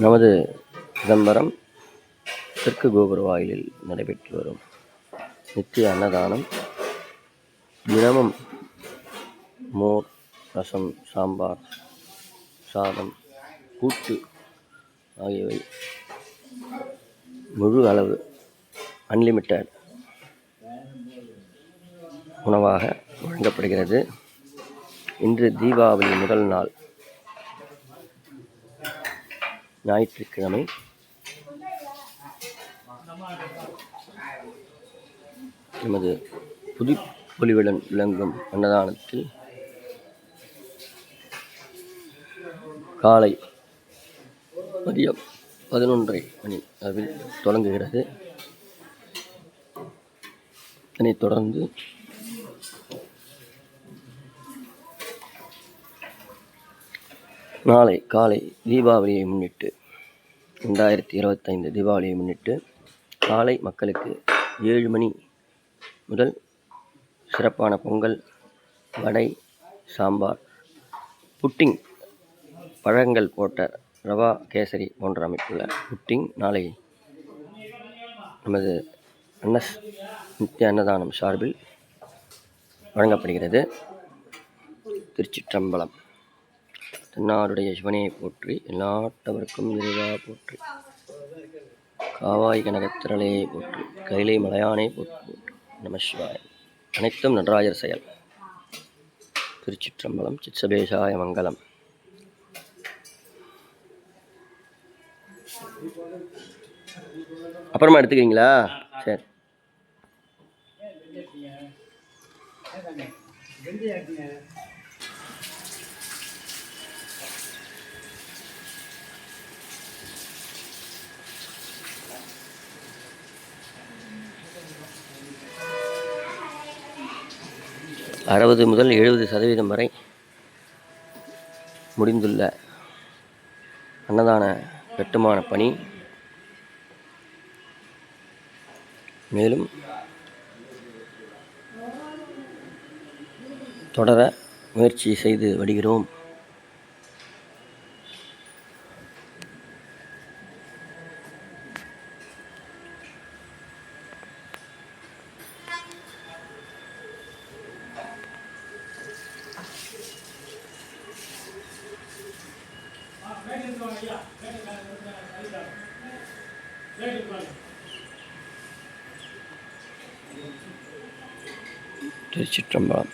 நமது சிதம்பரம் தெற்கு கோபுர வாயிலில் நடைபெற்று வரும் நித்திய அன்னதானம். தினமும் மோர், ரசம், சாம்பார், சாதம், கூட்டு ஆகியவை முழு அளவு அன்லிமிட்டட் உணவாக வழங்கப்படுகிறது. இன்று தீபாவளி முதல் நாள் ஞாயிற்றுக்கிழமை. நமது புதுப்பொலிவுடன் விளங்கும் அன்னதானத்தில் காலை மதியம் 11:30 மணி அளவில் தொடங்குகிறது. இதனைத் தொடர்ந்து நாளை காலை தீபாவளியை முன்னிட்டு 2025 தீபாவளியை முன்னிட்டு காலை மக்களுக்கு 7 மணி முதல் சிறப்பான பொங்கல், வடை, சாம்பார், புட்டிங், பழங்கள் போட்ட ரவா கேசரி போன்ற அமைப்புள்ள புட்டிங் நாளை நமது நித்திய அன்னதானம் சார்பில் வழங்கப்படுகிறது. திருச்சிற்றம்பலம். தென்னாடுடைய சிவனையை போற்றி, எல்லாட்டவர்க்கும் இறைவா போற்றி, காவாய் கனகத்திரளையை போற்றி, கைலை மலையானை போற்றி, நமசிவாய. அனைத்தும் நடராஜர் செயல். திருச்சிற்றம்பலம். சித்சபேஷாய மங்கலம். அப்புறமா எடுத்துக்கிறீங்களா? சரி. அறுபது முதல் 70% வரை முடிந்துள்ள அன்னதான கட்டுமான பணி மேலும் தொடர முயற்சி செய்து வருகிறோம். திருச்சிற்றம்பலம்.